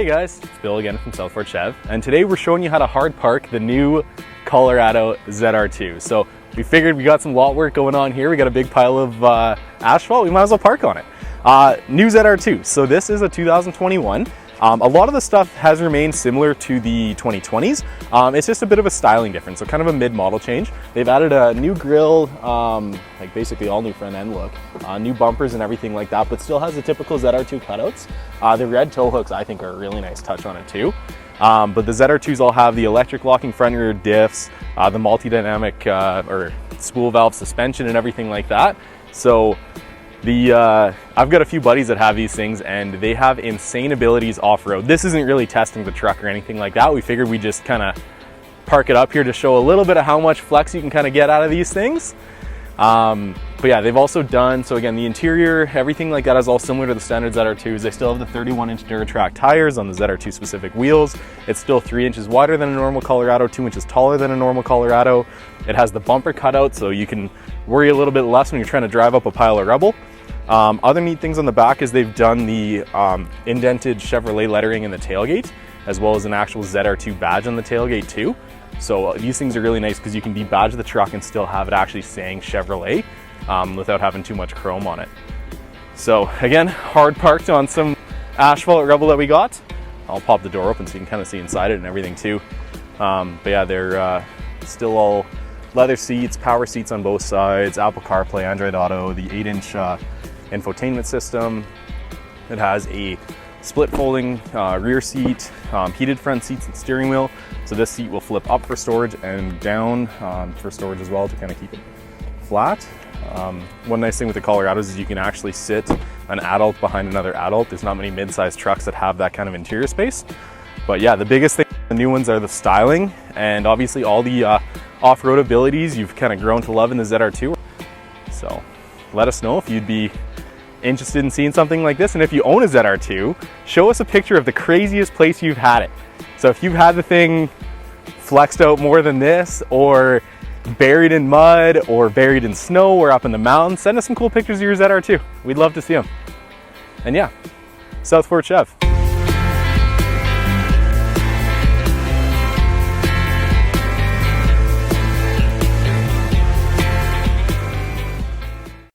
Hey guys, it's Bill again from South Fort Chev, and today we're showing you how to hard park the new Colorado ZR2. So we figured we got some lot work going on here. We got a big pile of asphalt, we might as well park on it. New ZR2, so this is a 2021. A lot of the stuff has remained similar to the 2020s. It's just a bit of a styling difference, so kind of a mid-model change. They've added a new grille, like basically all new front end look, new bumpers and everything like that, but still has the typical ZR2 cutouts. The red tow hooks I think are a really nice touch on it too. But the ZR2s all have the electric locking front rear diffs, the multi-dynamic or spool valve suspension and everything like that. So I've got a few buddies that have these things and they have insane abilities off-road. This isn't really testing the truck or anything like that. We figured we'd just kind of park it up here to show a little bit of how much flex you can kind of get out of these things. But yeah, they've also done, so again, the interior, everything like that is all similar to the standard ZR2s. They still have the 31-inch Duratrack tires on the ZR2 specific wheels. It's still 3 inches wider than a normal Colorado, 2 inches taller than a normal Colorado. It has the bumper cutout, so you can worry a little bit less when you're trying to drive up a pile of rubble. Other neat things on the back is they've done the indented Chevrolet lettering in the tailgate, as well as an actual ZR2 badge on the tailgate too. So these things are really nice because you can debadge the truck and still have it actually saying Chevrolet without having too much chrome on it. So again, hard parked on some asphalt rubble that we got. I'll pop the door open so you can kind of see inside it and everything too. But yeah, they're still all leather seats, power seats on both sides, Apple CarPlay, Android Auto, the 8-inch infotainment system. It has a split folding rear seat, heated front seats and steering wheel. So this seat will flip up for storage and down for storage as well to kind of keep it flat. One nice thing with the Colorados is you can actually sit an adult behind another adult. There's not many mid-sized trucks that have that kind of interior space. But yeah, the biggest thing, the new ones are the styling and obviously all the off-road abilities you've kind of grown to love in the ZR2. So let us know if you'd be interested in seeing something like this, and if you own a ZR2, show us a picture of the craziest place you've had it. So if you've had the thing flexed out more than this, or buried in mud, or buried in snow, or up in the mountains, send us some cool pictures of your ZR2. We'd love to see them. And yeah, South Fort Chev.